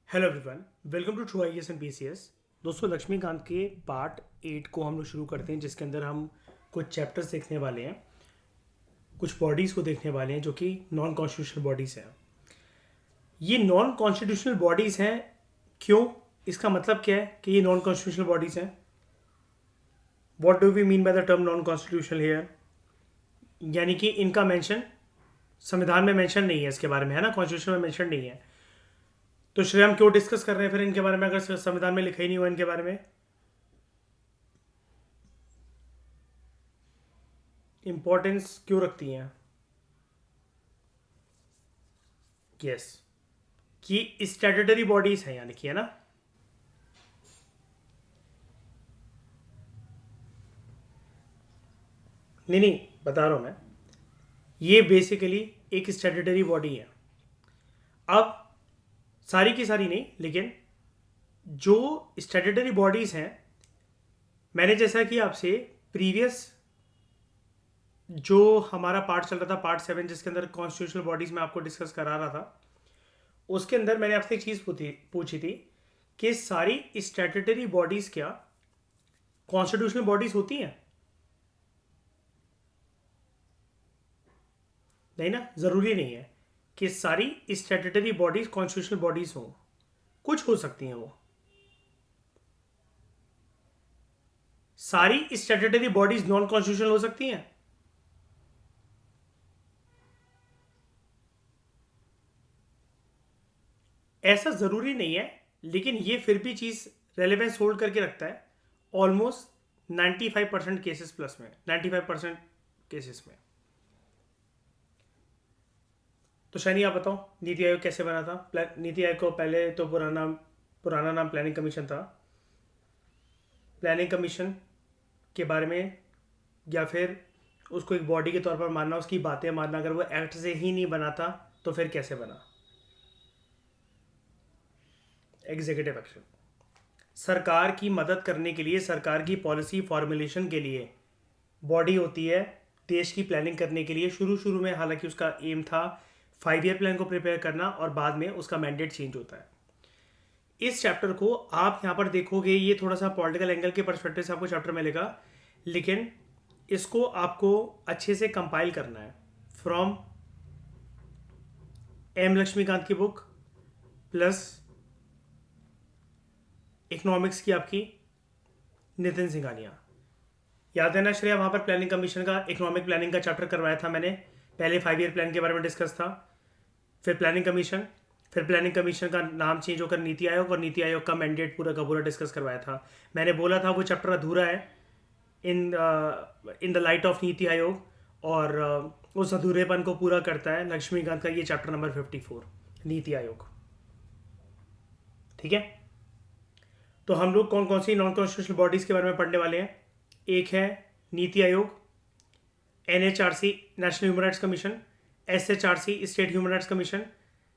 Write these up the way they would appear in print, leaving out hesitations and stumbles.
Hello everyone, welcome to true IAS and PCS. दोस्तों, लक्ष्मीकांत के part 8 को हम लोग शुरू करते हैं, जिसके अंदर हम कुछ चैप्टर्स देखने वाले हैं, कुछ बॉडीज़ को देखने वाले हैं जो कि नॉन कॉन्स्टिट्यूशनल बॉडीज़ हैं। ये नॉन कॉन्स्टिट्यूशनल बॉडीज़ हैं क्यों? इसका मतलब क्या है कि ये नॉन कॉन्स्टिट्यूशनल बॉडीज़ हैं? What do we mean by the term non constitutional here? यानी कि इनका मेंशन संविधान में मेंशन नहीं है, इसके बारे में, है ना, कॉन्स्टिट्यूशन में मेंशन नहीं है। तो श्रेय हम क्यों डिस्कस कर रहे हैं फिर इनके बारे में, अगर संविधान में लिखा ही नहीं हुआ इनके बारे में? इंपॉर्टेंस क्यों रखती हैं? यस, कि स्टैट्यूटरी बॉडीज हैं, यानी कि, है ना। नहीं नहीं, बता रहा हूं मैं, ये बेसिकली एक स्टैट्यूटरी बॉडी है। अब सारी की सारी नहीं, लेकिन जो स्टैट्यूटरी बॉडीज हैं, मैंने जैसा कि आपसे प्रीवियस जो हमारा पार्ट चल रहा था, पार्ट 7, जिसके अंदर कॉन्स्टिट्यूशनल बॉडीज में आपको डिस्कस करा रहा था, उसके अंदर मैंने आपसे एक चीज़ पूछी थी कि सारी स्टैट्यूटरी बॉडीज क्या कॉन्स्टिट्यूशनल बॉडीज होती हैं? नहीं ना, ज़रूरी नहीं है कि सारी स्टैट्यूटरी बॉडीज कॉन्स्टिट्यूशनल बॉडीज हों, कुछ हो सकती हैं वो। सारी स्टैट्यूटरी बॉडीज नॉन कॉन्स्टिट्यूशनल हो सकती हैं? ऐसा ज़रूरी नहीं है, लेकिन ये फिर भी चीज़ रेलेवेंस होल्ड करके रखता है ऑलमोस्ट 95% केसेस प्लस में, 95% केसेस में। तो शनि, आप बताओ, नीति आयोग कैसे बना था? नीति आयोग को पहले तो पुराना नाम प्लानिंग कमीशन था। प्लानिंग कमीशन के बारे में, या फिर उसको एक बॉडी के तौर पर मानना, उसकी बातें मानना, अगर वो एक्ट से ही नहीं बना था तो फिर कैसे बना? Executive action. सरकार की मदद करने के लिए, सरकार की पॉलिसी फॉर्मुलेशन के लिए बॉडी होती है, देश की प्लानिंग करने के लिए। शुरू शुरू में हालांकि उसका एम था 5 ईयर प्लान को प्रिपेयर करना, और बाद में उसका मैंडेट चेंज होता है। इस चैप्टर को आप यहाँ पर देखोगे, ये थोड़ा सा पॉलिटिकल एंगल के परस्पेक्टिव से आपको चैप्टर मिलेगा, लेकिन इसको आपको अच्छे से कंपाइल करना है फ्रॉम एम लक्ष्मीकांत की बुक प्लस इकोनॉमिक्स की आपकी नितिन सिंघानिया। याद है ना श्रेया, वहाँ पर प्लानिंग कमीशन का इकोनॉमिक प्लानिंग का चैप्टर करवाया था मैंने। पहले 5 ईयर प्लान के बारे में डिस्कस था, फिर प्लानिंग कमीशन, फिर प्लानिंग कमीशन का नाम चेंज होकर नीति आयोग, और नीति आयोग का मैंडेट पूरा का पूरा डिस्कस करवाया था। मैंने बोला था वो चैप्टर अधूरा है इन in the light of NITI आयोग, और उस अधूरेपन को पूरा करता है लक्ष्मीकांत का ये चैप्टर नंबर 54, नीति आयोग। ठीक है, तो हम लोग कौन कौन सी नॉन कॉन्स्टिट्यूशनल बॉडीज के बारे में पढ़ने वाले हैं? एक है NITI Aayog, NHRC national human rights commission, SHRC state human rights commission,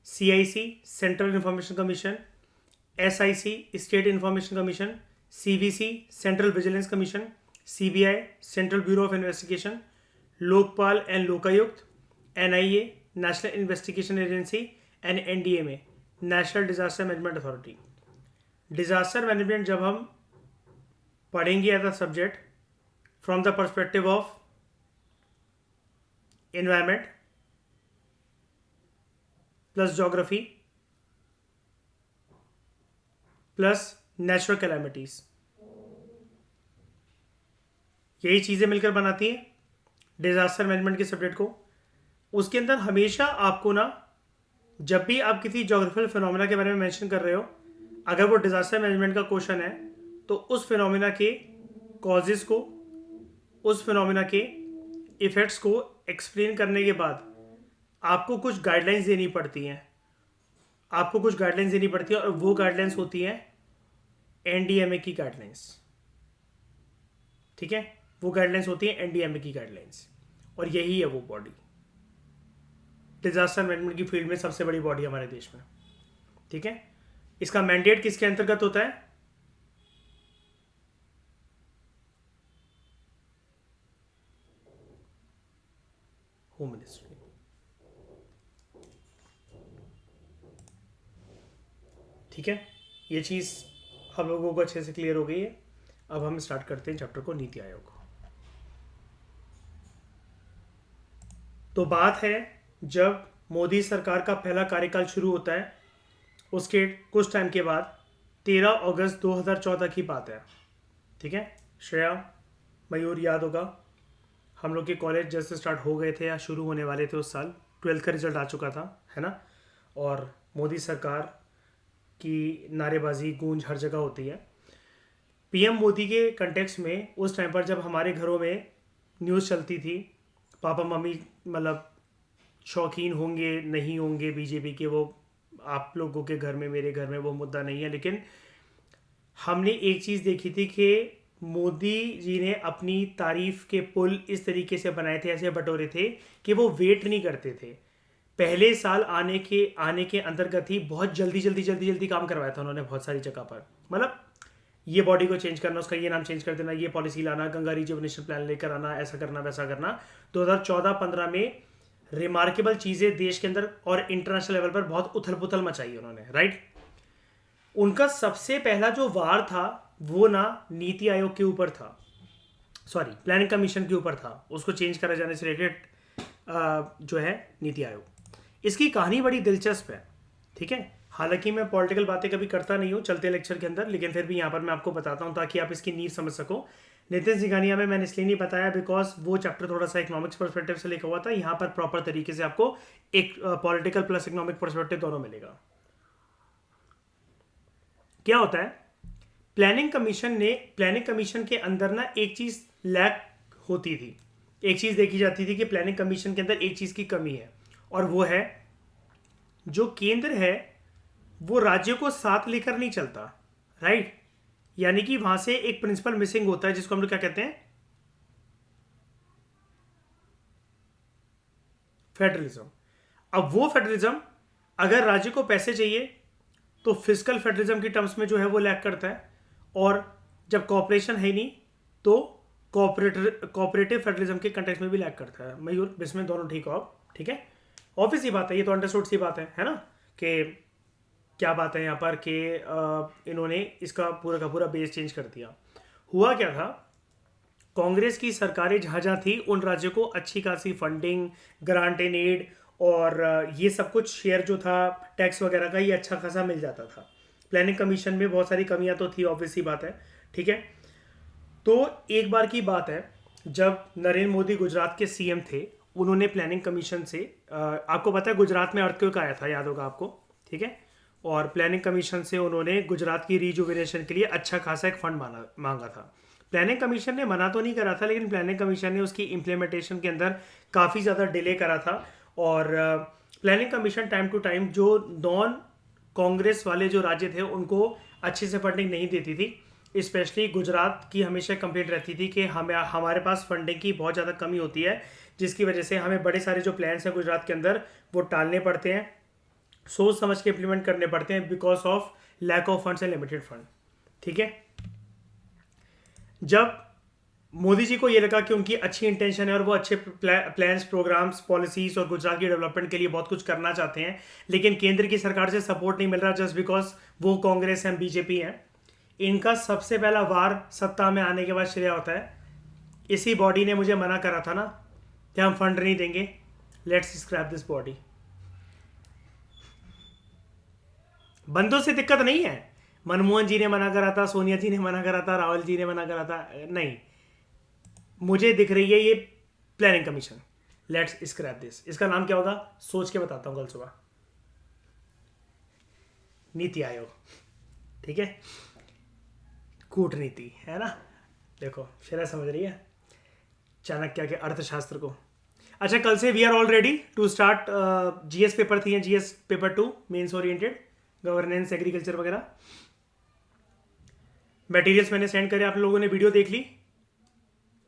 CIC central information commission, SIC state information commission, CVC central vigilance commission, CBI central bureau of investigation, Lokpal and Lokayukta, NIA national investigation agency, and NDMA national disaster management authority. Disaster management जब हम पढ़ेंगे as a subject from the perspective of environment plus geography plus natural calamities, यही चीज़ें मिलकर बनाती हैं disaster management के subject को। उसके अंदर हमेशा आपको ना, जब भी आप किसी जोग्राफिकल फिनोमिना के बारे में मेंशन कर रहे हो, अगर वो डिजास्टर मैनेजमेंट का क्वेश्चन है, तो उस फिनोमिना के कॉजेज को, उस फिनोमिना के इफेक्ट्स को एक्सप्लेन करने के बाद आपको कुछ गाइडलाइंस देनी पड़ती हैं, आपको कुछ गाइडलाइंस देनी पड़ती है, और वो गाइडलाइंस होती हैं NDMA की गाइडलाइंस। ठीक है, वो गाइडलाइंस होती है NDMA की गाइडलाइंस, और यही है वो बॉडी, डिजास्टर मैनेजमेंट की फील्ड में सबसे बड़ी बॉडी हमारे देश में। ठीक है, इसका मैंडेट किसके अंतर्गत होता है? Home ministry. ठीक है, ये चीज़ हम लोगों को अच्छे से क्लियर हो गई है। अब हम स्टार्ट करते हैं चैप्टर को, नीति आयोग। तो बात है, जब मोदी सरकार का पहला कार्यकाल शुरू होता है, उसके कुछ टाइम के बाद 13 अगस्त 2014 की बात है। ठीक है, श्रेया, मयूर, याद होगा हम लोग के कॉलेज जैसे स्टार्ट हो गए थे या शुरू होने वाले थे उस साल, 12th का रिजल्ट आ चुका था, है ना। और मोदी सरकार की नारेबाजी गूंज हर जगह होती है। पीएम मोदी के कंटेक्स्ट में उस टाइम पर जब हमारे घरों में न्यूज़ चलती थी, पापा मम्मी मतलब शौकीन होंगे नहीं होंगे बीजेपी के, वो आप लोगों के घर में, मेरे घर में वो मुद्दा नहीं है, लेकिन हमने एक चीज़ देखी थी कि मोदी जी ने अपनी तारीफ के पुल इस तरीके से बनाए थे, ऐसे बटोरे थे कि वो वेट नहीं करते थे। पहले साल आने के अंतर्गत ही बहुत जल्दी काम करवाया था उन्होंने बहुत सारी जगह पर। मतलब ये बॉडी को चेंज करना, उसका ये नाम चेंज कर देना, ये पॉलिसी लाना, गंगा रिजुवनेशन प्लान लेकर आना, ऐसा करना वैसा करना। 2014-15 में रिमार्केबल चीज़ें देश के अंदर और इंटरनेशनल लेवल पर बहुत उथल पुथल मचाई उन्होंने, राइट। उनका सबसे पहला जो वार था वो ना नीति आयोग के ऊपर था, सॉरी प्लानिंग कमीशन के ऊपर था, उसको चेंज करा जाने से रिलेटेड जो है नीति आयोग। इसकी कहानी बड़ी दिलचस्प है, ठीक है। हालांकि मैं पॉलिटिकल बातें कभी करता नहीं हूँ चलते लेक्चर के अंदर, लेकिन फिर भी यहाँ पर मैं आपको बताता हूँ ताकि आप इसकी नींव समझ सको। नितिन सिंघानिया में मैंने इसलिए नहीं बताया बिकॉज वो चैप्टर थोड़ा सा इकोनॉमिक्स पर्सपेक्टिव से लिखा हुआ था। यहाँ पर प्रॉपर तरीके से आपको एक पॉलिटिकल प्लस इकोनॉमिक पर्सपेक्टिव दोनों मिलेगा। क्या होता है, प्लानिंग कमीशन के अंदर ना एक चीज़ लैक होती थी, एक चीज़ देखी जाती थी कि प्लानिंग कमीशन के अंदर एक चीज़ की कमी है, और वो है जो केंद्र है वो राज्य को साथ लेकर नहीं चलता, राइट। यानी कि वहां से एक प्रिंसिपल मिसिंग होता है जिसको हम लोग क्या कहते हैं, फेडरलिज्म। अब वो फेडरलिज्म अगर राज्य को पैसे चाहिए तो फिस्कल फेडरलिज्म की टर्म्स में जो है वो लैक करता है, और जब कॉपरेशन है नहीं तो कोऑपरेटिव फेडरलिज्म के कंटेक्स्ट में भी लैक करता है। मयूर इसमें दोनों ठीक हो आप, ठीक है। ऑब्वियस सी बात है, ये तो अंडरस्टूड सी बात है ना, कि क्या बात है यहाँ पर कि इन्होंने इसका पूरा का पूरा बेस चेंज कर दिया। हुआ क्या था, कांग्रेस की सरकारें जहाँ जहाँ थी उन राज्यों को अच्छी खासी फंडिंग, ग्रांट एंड एड और ये सब कुछ शेयर जो था टैक्स वगैरह का, ये अच्छा खासा मिल जाता था। प्लानिंग कमीशन में बहुत सारी कमियां तो थी, ऑब्वियस सी बात है, ठीक है। तो एक बार की बात है जब नरेंद्र मोदी गुजरात के सीएम थे, उन्होंने प्लानिंग कमीशन से आपको पता है गुजरात में अर्थक्वेक आया था, याद होगा आपको, ठीक है। और प्लानिंग कमीशन से उन्होंने गुजरात की रिजुविनेशन के लिए अच्छा खासा एक फंड मांगा था। प्लानिंग कमीशन ने मना तो नहीं करा था, लेकिन प्लानिंग कमीशन ने उसकी इम्प्लीमेंटेशन के अंदर काफ़ी ज़्यादा डिले करा था। और planning commission time to time जो नॉन कांग्रेस वाले जो राज्य थे उनको अच्छे से फंडिंग नहीं देती थी। स्पेशली गुजरात की हमेशा कंप्लेंट रहती थी कि हमारे पास फंडिंग की बहुत ज़्यादा कमी होती है, जिसकी वजह से हमें बड़े सारे जो प्लान्स हैं गुजरात के अंदर वो टालने पड़ते हैं, सोच समझ के इम्प्लीमेंट करने पड़ते हैं because of lack of funds and limited fund, ठीक है। जब मोदी जी को ये लगा कि उनकी अच्छी इंटेंशन है और वो अच्छे प्लान्स, प्रोग्राम्स, पॉलिसीज और गुजरात की डेवलपमेंट के लिए बहुत कुछ करना चाहते हैं, लेकिन केंद्र की सरकार से सपोर्ट नहीं मिल रहा जस्ट बिकॉज वो कांग्रेस है, बीजेपी है, इनका सबसे पहला वार सत्ता में आने के बाद श्रेय होता है, इसी बॉडी ने मुझे मना करा था ना कि हम फंड नहीं देंगे, लेट्स स्क्रैप दिस बॉडी। बंदों से दिक्कत नहीं है, मनमोहन जी ने मना करा था, सोनिया जी ने मना करा था, राहुल जी ने मना करा था, नहीं, मुझे दिख रही है ये planning commission, let's scrap this. इसका नाम क्या होगा सोच के बताता हूं कल सुबह, नीति आयोग, ठीक है, कूटनीति, है ना। देखो शेरा समझ रही है चाणक्य के अर्थशास्त्र को। अच्छा, कल से we are all ready to start GS paper 3 है, GS paper 2 mains oriented, governance, agriculture वगैरह। मटेरियल्स मैंने सेंड करे, आप लोगों ने वीडियो देख ली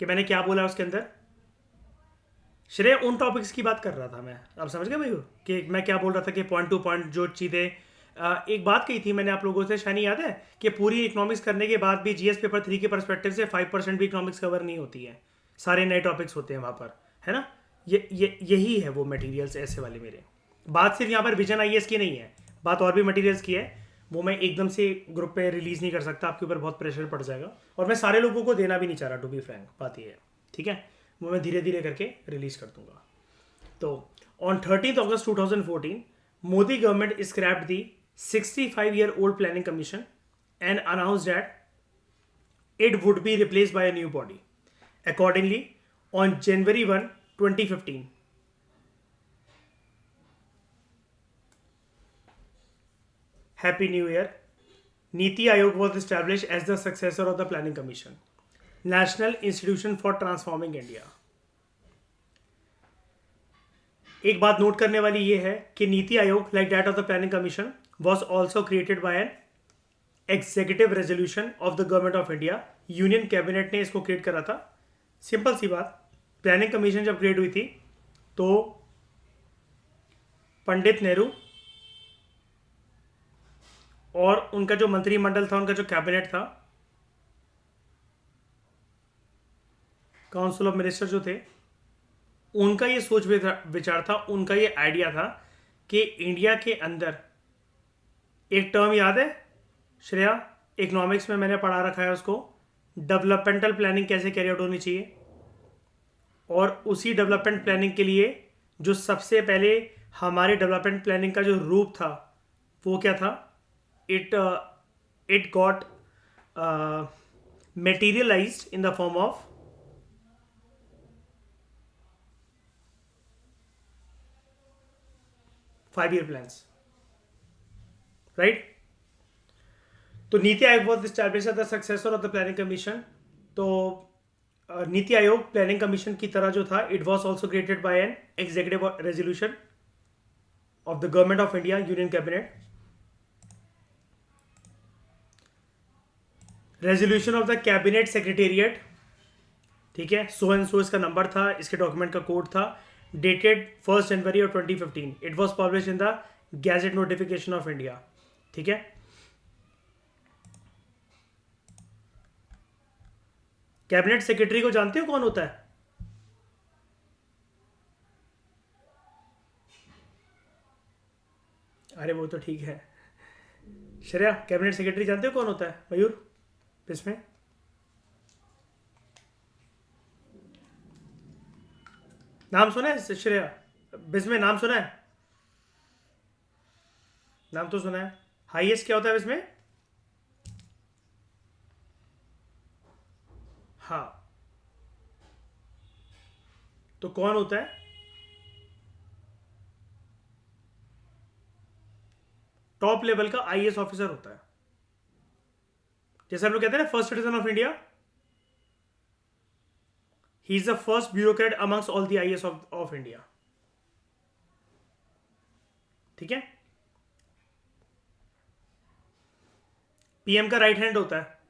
कि मैंने क्या बोला उसके अंदर। श्रेय उन टॉपिक्स की बात कर रहा था मैं, आप समझ गए भाई कि मैं क्या बोल रहा था कि पॉइंट टू पॉइंट जो चीज़ें एक बात कही थी मैंने आप लोगों से, शायद याद है कि पूरी इकोनॉमिक्स करने के बाद भी जीएस पेपर 3 के परस्पेक्टिव से 5% भी इकोनॉमिक्स कवर नहीं होती है, सारे नए टॉपिक्स होते हैं वहाँ पर, है ना। यही है वो मटेरियल्स ऐसे वाले मेरे। बात सिर्फ यहाँ पर विजन आईएएस की नहीं है, बात और भी मटेरियल्स की है। वो मैं एकदम से ग्रुप पे रिलीज़ नहीं कर सकता, आपके ऊपर बहुत प्रेशर पड़ जाएगा, और मैं सारे लोगों को देना भी नहीं चाह रहा, टू बी फ्रैंक बात ये है, ठीक है। वो मैं धीरे धीरे करके रिलीज़ कर दूंगा। तो on 13th August 2014, Modi government scrapped the 65-year-old planning commission and announced that it would be replaced by a new body. Accordingly, on January 1, 2015, Happy New Year, Niti Aayog was established as the successor of the Planning Commission, National Institution for Transforming India. एक बात note करने वाली ये है कि NITI Aayog, like that of the planning commission, was also created by an executive resolution of the government of India. Union cabinet ने इसको create करा था। सिंपल सी बात, प्लानिंग कमीशन जब क्रिएट हुई थी तो पंडित नेहरू और उनका जो मंत्रिमंडल था, उनका जो कैबिनेट था, काउंसिल ऑफ मिनिस्टर जो थे, उनका ये सोच विचार था, उनका ये आइडिया था कि इंडिया के अंदर एक टर्म याद है श्रेया, इकोनॉमिक्स में मैंने पढ़ा रखा है उसको, डेवलपमेंटल प्लानिंग कैसे कैरी आउट होनी चाहिए। और उसी डेवलपमेंट प्लानिंग के लिए जो सबसे पहले हमारे डेवलपमेंट प्लानिंग का जो रूप था वो क्या था, it got materialized in the form of 5-year plans, right? तो नीति आयोग was established as the successor of the planning commission. तो नीति आयोग प्लानिंग कमीशन की तरह जो था, it was also created by an executive resolution of the government of India, union cabinet. Resolution of the cabinet secretariat, ठीक है, so and so इसका number था, इसके डॉक्यूमेंट का कोड था, डेटेड 1 जनवरी और 2015। It was publish in the gadget notification of India, ठीक है। कैबिनेट सेक्रेटरी को जानते हो कौन होता है? अरे वो तो ठीक है श्रेया, कैबिनेट सेक्रेटरी जानते हो कौन होता है? मयूर, इसमें नाम सुना है श्रेया? इसमें नाम सुना है? नाम तो सुना है। हाईएस्ट क्या होता है इसमें? हाँ, तो कौन होता है? टॉप लेवल का आईएएस ऑफिसर होता है। जैसे हम लोग कहते हैं ना, first citizen of India, he is the first bureaucrat amongst all the IAS of India, ठीक है। पीएम का राइट हैंड होता है।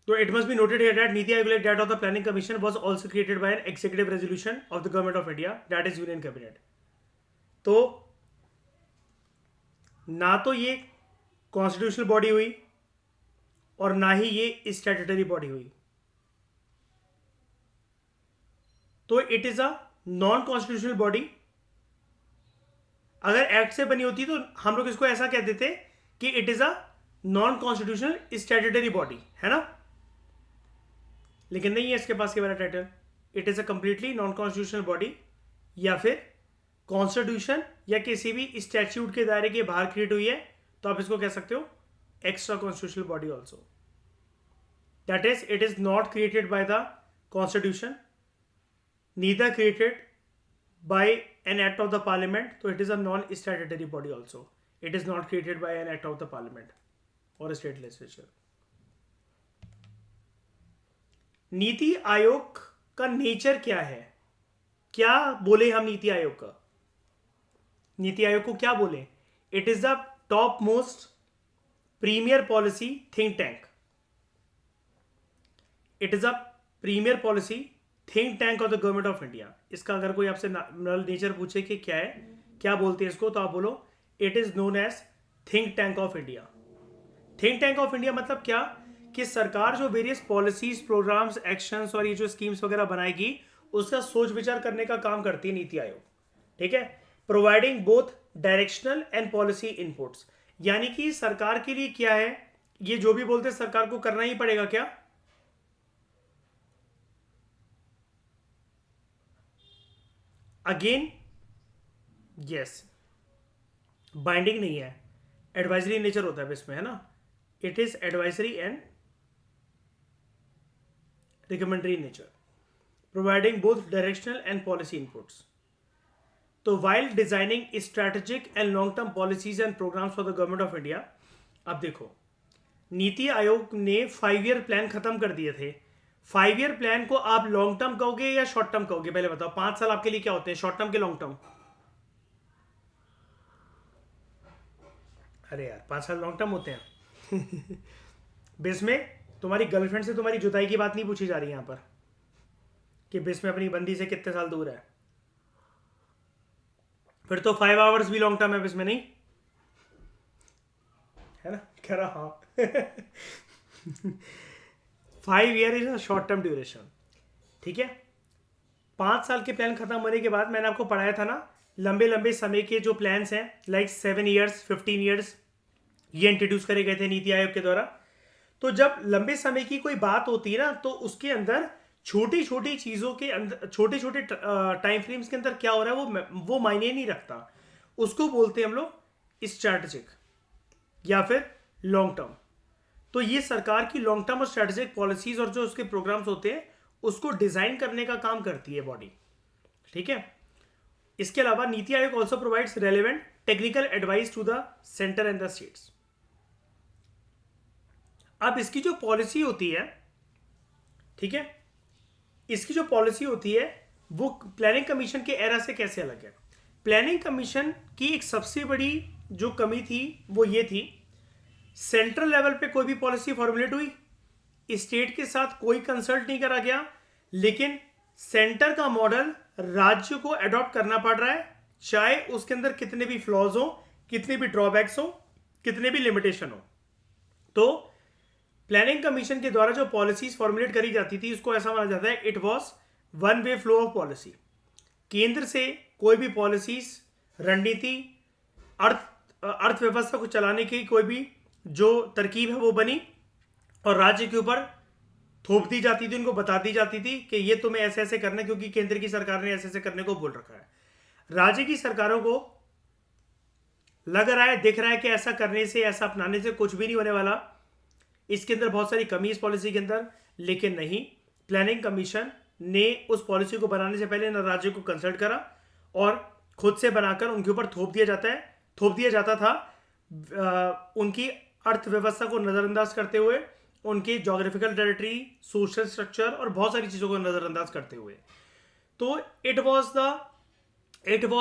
So it must be noted here that Niti Aayog, like that of the Planning Commission, was also created by an executive resolution of the government of India, that is Union Cabinet. तो ना तो ये constitutional body हुई और ना ही ये statutory body हुई, तो it is a non constitutional body. अगर एक्ट से बनी होती तो हम लोग इसको ऐसा कह देते कि it is a non constitutional statutory body, है ना। लेकिन नहीं है इसके पास ये वाला title. It is a completely non constitutional body, या फिर कॉन्स्टिट्यूशन या किसी भी स्टैट्यूट के दायरे के बाहर क्रिएट हुई है तो आप इसको कह सकते हो extra constitutional body also. That is, it is not created by the constitution, neither created by an act of the parliament, तो it is a non statutory body also. It is not created by an act of the parliament और state legislature. NITI Aayog का nature क्या है? क्या बोले हम नीति आयोग का? नीति आयोग को क्या बोले? It is the top most premier policy think tank. It is a premier policy think tank of the government of India. इसका अगर कोई आपसे नेचर पूछे कि क्या है, क्या बोलते हैं इसको, तो आप बोलो it is known as think tank of India. Think tank of India मतलब क्या कि सरकार जो वेरियस पॉलिसीज, प्रोग्राम्स, एक्शंस और ये जो स्कीम्स वगैरह बनाएगी उसका सोच विचार करने का काम करती है नीति आयोग। ठीक है, providing both directional and policy inputs, यानी कि सरकार के लिए क्या है, ये जो भी बोलते हैं सरकार को करना ही पड़ेगा क्या? अगेन यस, बाइंडिंग नहीं है, एडवाइजरी नेचर होता है इसमें, है ना, it is advisory and recommendary nature, providing both directional and policy inputs. तो while designing strategic and long term policies and programs for the government of India, अब देखो नीति आयोग ने 5 ईयर प्लान खत्म कर दिए थे। 5 ईयर प्लान को आप लॉन्ग टर्म कहोगे या शॉर्ट टर्म कहोगे? पहले बताओ, 5 साल आपके लिए क्या होते हैं, शॉर्ट टर्म के लॉन्ग टर्म? अरे यार 5 साल लॉन्ग टर्म होते हैं। बिस में तुम्हारी गर्लफ्रेंड से तुम्हारी जुदाई की बात नहीं पूछी जा रही यहां पर कि बिस में अपनी बंदी से कितने साल दूर है। फिर तो 5 आवर्स भी लॉन्ग टर्म है बिस में, नहीं है ना? कह रहा हाँ। 5 year is a short term duration. ठीक है, 5 साल के प्लान खत्म होने के बाद मैंने आपको पढ़ाया था ना, लंबे लंबे समय के जो प्लान्स हैं लाइक 7 ईयर्स 15 ईयर्स, ये इंट्रोड्यूस करे गए थे नीति आयोग के द्वारा। तो जब लंबे समय की कोई बात होती है ना, तो उसके अंदर छोटी छोटी चीज़ों के अंदर, छोटे छोटे टाइम फ्रेम्स के अंदर क्या हो रहा है वो मायने नहीं रखता। उसको बोलते हैं हम लोग स्ट्रैटेजिक या फिर लॉन्ग टर्म। तो ये सरकार की लॉन्ग टर्म और स्ट्रैटेजिक पॉलिसीज और जो उसके प्रोग्राम्स होते हैं उसको डिजाइन करने का काम करती है बॉडी। ठीक है, इसके अलावा NITI Aayog also provides relevant technical advice to the centre and the states. अब इसकी जो पॉलिसी होती है, ठीक है, इसकी जो पॉलिसी होती है वो प्लानिंग कमीशन के एरा से कैसे अलग है? प्लानिंग कमीशन की एक सबसे बड़ी जो कमी थी वो ये थी, सेंट्रल लेवल पे कोई भी पॉलिसी फॉर्मुलेट हुई, स्टेट के साथ कोई कंसल्ट नहीं करा गया, लेकिन सेंटर का मॉडल राज्य को अडॉप्ट करना पड़ रहा है, चाहे उसके अंदर कितने भी फ्लॉज हो, कितने भी ड्रॉबैक्स हो, कितने भी लिमिटेशन हो। तो प्लानिंग कमीशन के द्वारा जो पॉलिसीज फॉर्मुलेट करी जाती थी उसको ऐसा माना जाता है, it was one way flow of policy. केंद्र से कोई भी पॉलिसीज, रणनीति, अर्थव्यवस्था को चलाने की कोई भी जो तरकीब है वो बनी और राज्य के ऊपर थोप दी जाती थी, उनको बता दी जाती थी कि ये तुम्हें ऐसे ऐसे करना है क्योंकि केंद्र की सरकार ने ऐसे ऐसे करने को बोल रखा है। राज्य की सरकारों को लग रहा है, दिख रहा है कि ऐसा करने से, ऐसा अपनाने से कुछ भी नहीं होने वाला, इसके अंदर बहुत सारी कमी इस पॉलिसी के अंदर, लेकिन नहीं, प्लानिंग कमीशन ने उस पॉलिसी को बनाने से पहले न राज्य को कंसल्ट करा और खुद से बनाकर उनके ऊपर थोप दिया जाता था, उनकी अर्थव्यवस्था को नजरअंदाज करते हुए, उनकी जोग्राफिकल टेरिटरी, सोशल स्ट्रक्चर और बहुत सारी चीजों को नजरअंदाज करते हुए। तो इट वॉज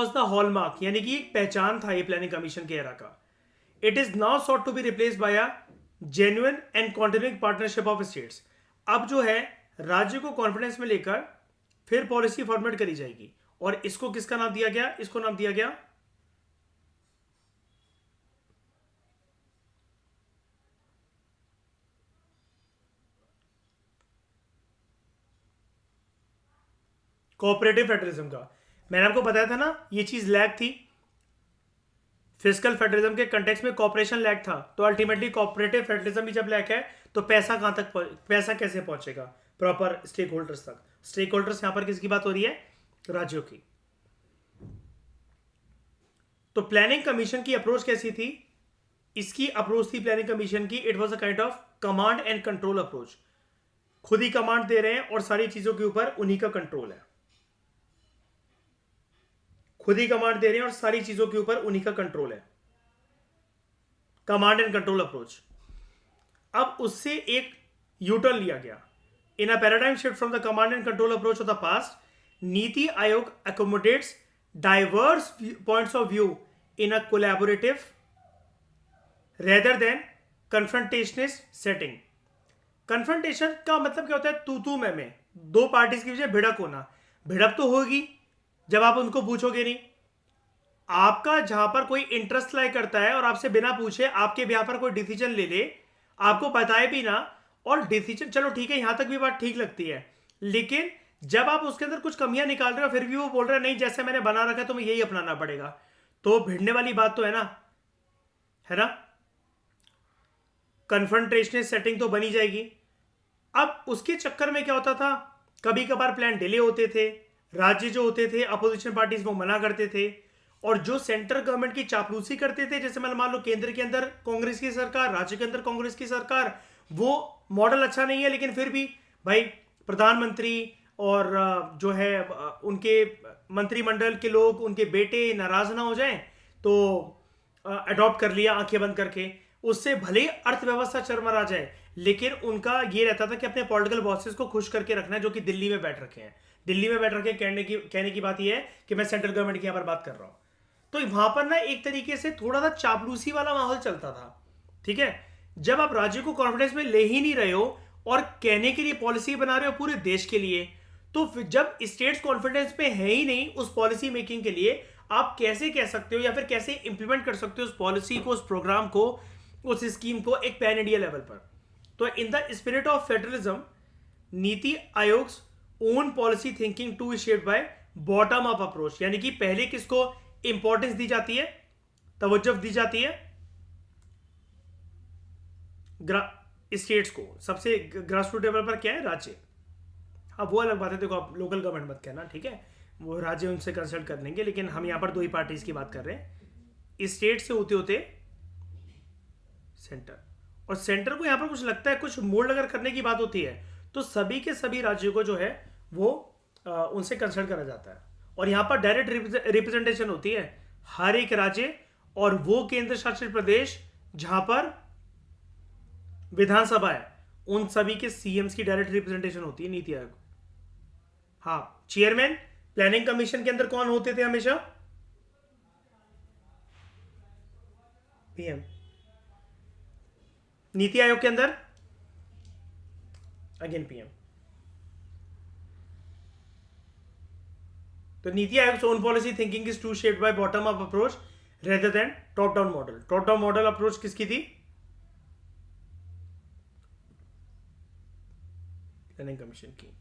द हॉलमार्क, यानी कि एक पहचान था ये प्लानिंग कमीशन के एरा का। It is now sought to be replaced by a genuine and continuing partnership of states. अब जो है राज्य को कॉन्फिडेंस में लेकर फिर पॉलिसी फॉर्मेट करी जाएगी, और इसको किसका नाम दिया गया? इसको नाम दिया गया कोऑपरेटिव फेडरलिज्म का। मैंने आपको बताया था ना, ये चीज लैग थी, फिजिकल फेडरलिज्म के कंटेक्स्ट में कॉपरेशन लैग था, तो अल्टीमेटली कोऑपरेटिव फेडरलिज्म भी जब लैग है तो पैसा कहां तक, पैसा कैसे पहुंचेगा प्रॉपर स्टेक होल्डर्स तक? स्टेक होल्डर्स यहां पर किसकी बात हो रही है? राज्यों की। तो प्लानिंग कमीशन की अप्रोच कैसी थी? इसकी अप्रोच थी प्लानिंग कमीशन की, it was a kind of command and control approach. खुद ही कमांड दे रहे हैं और सारी चीजों के ऊपर उन्हीं का कंट्रोल है, खुद ही कमांड दे रहे हैं और सारी चीजों के ऊपर उन्हीं का कंट्रोल है, कमांड एंड कंट्रोल अप्रोच। अब उससे एक यूटर्न लिया गया, in a paradigm shift from the command and control approach of the past, NITI Aayog accommodates diverse points of view in a collaborative rather than confrontationist setting। Confrontation का मतलब क्या होता है? तू मैं, दो पार्टीज के बीच भिड़क होना। भिड़क तो होगी जब आप उनको पूछोगे नहीं। आपका जहां पर कोई इंटरेस्ट लाई करता है और आपसे बिना पूछे आपके बिहार पर कोई डिसीजन ले ले, आपको बताए भी ना, और डिसीजन, चलो ठीक है, यहां तक भी बात ठीक लगती है, लेकिन जब आप उसके अंदर कुछ कमियां निकाल रहे हो फिर भी वो बोल रहा है नहीं जैसे मैंने बना रखा है तुम्हें यही अपनाना पड़ेगा, तो भिड़ने वाली बात तो है ना, है ना। कन्फ्रंटेशनल सेटिंग तो बनी जाएगी। अब उसके चक्कर में क्या होता था, कभी कभार प्लान डिले होते थे, राज्य जो होते थे अपोजिशन पार्टीज वो मना करते थे, और जो सेंट्रल गवर्नमेंट की चापलूसी करते थे, जैसे मान लो केंद्र के अंदर कांग्रेस की सरकार, राज्य के अंदर कांग्रेस की सरकार, वो मॉडल अच्छा नहीं है, लेकिन फिर भी भाई प्रधानमंत्री और जो है उनके मंत्रिमंडल के लोग, उनके बेटे नाराज ना हो जाएं, तो अडॉप्ट कर लिया आंखें बंद करके। उससे भले ही अर्थव्यवस्था चरमरा जाए, लेकिन उनका ये रहता था कि अपने पॉलिटिकल बॉसेस को खुश करके रखना है, जो कि दिल्ली में बैठ रखे हैं। दिल्ली में बैठ रखे कहने की बात यह है कि मैं सेंट्रल गवर्नमेंट की यहां पर बात कर रहा हूं। तो वहां पर ना एक तरीके से थोड़ा सा चापलूसी वाला माहौल चलता था। ठीक है, जब आप राज्य को कॉन्फिडेंस में ले ही नहीं रहे हो और कहने के लिए पॉलिसी बना रहे हो पूरे देश के लिए, तो फिर जब स्टेट्स कॉन्फिडेंस में है ही नहीं उस पॉलिसी मेकिंग के लिए, आप कैसे कह सकते हो या फिर कैसे इंप्लीमेंट कर सकते हो उस पॉलिसी को, उस प्रोग्राम को, उस स्कीम को एक पैन इंडिया लेवल पर। तो in the spirit of federalism, NITI Aayog own policy thinking to shaped by bottom up approach, यानी कि पहले किसको इंपॉर्टेंस दी जाती है, तवज्जो दी जाती है, स्टेट्स को, सबसे ग्रास रूट लेवल पर क्या है, राज्य। अब वो अलग बात है, देखो आप लोकल गवर्नमेंट मत कहना, ठीक है, वो राज्य उनसे कंसल्ट कर लेंगे, लेकिन हम यहां पर दो ही पार्टीज की बात कर रहे हैं, स्टेट से होते होते सेंटर, और सेंटर को यहां पर कुछ लगता है कुछ मोल्ड अगर करने की बात होती है तो सभी के सभी राज्यों को जो है वो उनसे कंसल्ट करा जाता है, और यहां पर डायरेक्ट रिप्रेजेंटेशन होती है हर एक राज्य और वो केंद्र शासित प्रदेश जहां पर विधानसभा है, उन सभी के सीएम्स की डायरेक्ट रिप्रेजेंटेशन होती है नीति आयोग। हाँ, चेयरमैन प्लानिंग कमीशन के अंदर कौन होते थे हमेशा, पीएम। नीति आयोग के अंदर अगेन पीएम। तो NITI Aayog own policy thinking is to shaped by bottom up approach rather than top down model. Top down model approach किसकी थी, प्लानिंग कमीशन की।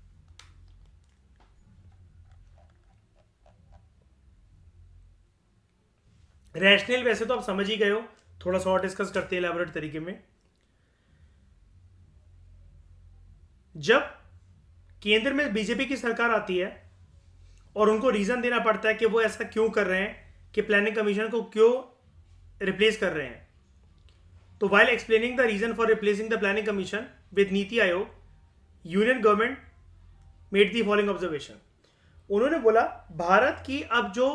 रैशनल वैसे तो आप समझ ही गए हो, थोड़ा सा और डिस्कस करते हैं इलैबोरेट तरीके में। जब केंद्र में बीजेपी की सरकार आती है और उनको रीजन देना पड़ता है कि वो ऐसा क्यों कर रहे हैं, कि प्लानिंग कमीशन को क्यों रिप्लेस कर रहे हैं, तो while explaining the reason for replacing the planning commission with NITI Aayog, union government made the following observation. उन्होंने बोला भारत की अब जो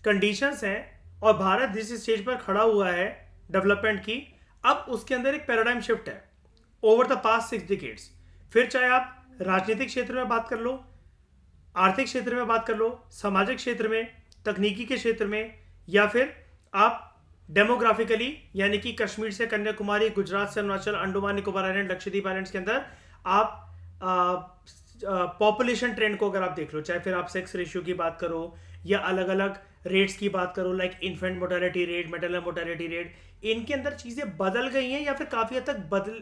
कंडीशंस हैं और भारत जिस स्टेज पर खड़ा हुआ है डेवलपमेंट की, अब उसके अंदर एक पैराडाइम शिफ्ट है ओवर द पास्ट 6 डिकेड्स। फिर चाहे आप राजनीतिक क्षेत्र में बात कर लो, आर्थिक क्षेत्र में बात कर लो, सामाजिक क्षेत्र में, तकनीकी के क्षेत्र में, या फिर आप डेमोग्राफिकली यानी कि कश्मीर से कन्याकुमारी, गुजरात से अरुणाचल, अंडमान निकोबार आइलैंड, लक्षद्वीप आइलैंड्स के अंदर आप पॉपुलेशन ट्रेंड को अगर आप देख लो, चाहे फिर आप सेक्स रेशियो की बात करो या अलग अलग रेट्स की बात करो, like infant mortality rate, maternal mortality rate, इनके अंदर चीजें बदल गई हैं या फिर काफी हद तक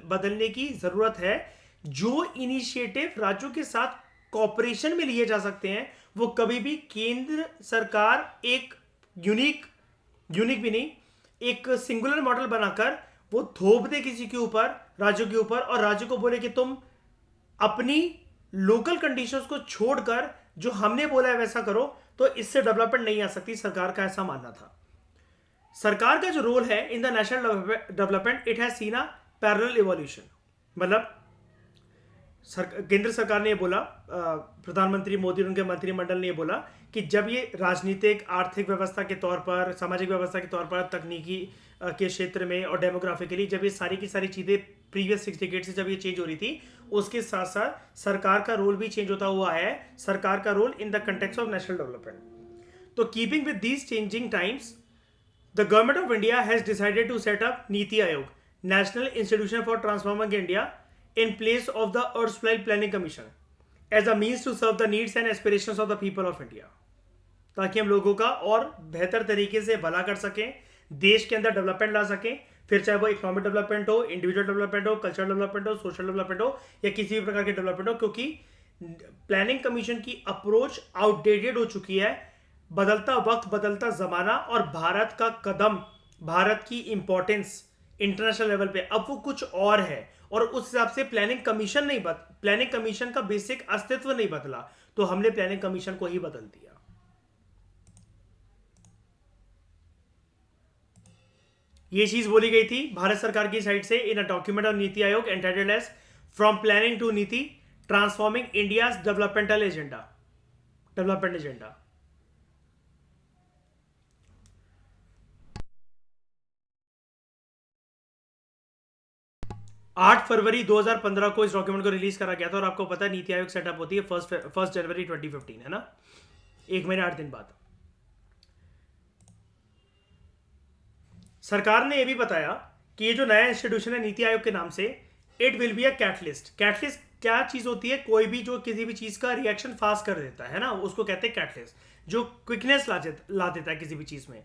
बदलने की जरूरत है। जो इनिशिएटिव राज्यों के साथ कॉपरेशन में लिए जा सकते हैं, वो कभी भी केंद्र सरकार एक यूनिक भी नहीं, एक सिंगुलर मॉडल बनाकर वो थोप दे किसी के ऊपर, राज्यों के ऊपर, और राज्य को बोले कि तुम अपनी लोकल कंडीशंस को छोड़कर जो हमने बोला है वैसा करो, तो इससे डेवलपमेंट नहीं आ सकती। सरकार का ऐसा मानना था। सरकार का जो रोल है in the national development, it has seen a parallel evolution. मतलब केंद्र सरकार ने ये बोला, प्रधानमंत्री मोदी और उनके मंत्रिमंडल ने ये बोला कि जब ये राजनीतिक, आर्थिक व्यवस्था के तौर पर, सामाजिक व्यवस्था के तौर पर, तकनीकी के क्षेत्र में और डेमोग्राफिकली जब ये सारी की सारी चीज़ें प्रीवियस 6 डिकेड से जब ये चेंज हो रही थी, उसके साथ साथ सरकार का रोल भी चेंज होता हुआ है, सरकार का role in the context of national development. तो keeping with these changing times, the government of India has decided to set up NITI Aayog, national institution for transforming India, in place of the erstwhile planning commission as a means to serve the needs and aspirations of the people of India, ताकि हम लोगों का और बेहतर तरीके से भला कर सकें, देश के अंदर डेवलपमेंट ला सकें, फिर चाहे वो इकोनॉमिक डेवलपमेंट हो, इंडिविजुअल डेवलपमेंट हो, कल्चरल डेवलपमेंट हो, सोशल डेवलपमेंट हो, या किसी भी प्रकार के डेवलपमेंट हो, क्योंकि प्लानिंग कमीशन की अप्रोच आउटडेटेड हो चुकी है। बदलता वक्त, बदलता जमाना और भारत का कदम, भारत की इंपॉर्टेंस इंटरनेशनल लेवल पे अब वो कुछ और है, और उस हिसाब से प्लानिंग कमीशन का बेसिक अस्तित्व नहीं बदला, तो हमने प्लानिंग कमीशन को ही बदल दिया। ये चीज बोली गई थी भारत सरकार की साइड से इन a document of NITI Aayog entitled as from planning to NITI transforming India's development agenda. 8 फरवरी 2015 को इस डॉक्यूमेंट को रिलीज करा गया था, और आपको पता है नीति आयोग सेटअप होती है फर्स्ट जनवरी 2015, है ना, 1 महीने 8 दिन बाद। सरकार ने यह भी बताया कि ये जो नया इंस्टीट्यूशन है नीति आयोग के नाम से, it will be a catalyst. Catalyst क्या चीज होती है? कोई भी जो किसी भी चीज का रिएक्शन फास्ट कर देता है ना, उसको कहते हैं कैटलिस्ट, जो क्विकनेस ला देता है किसी भी चीज में।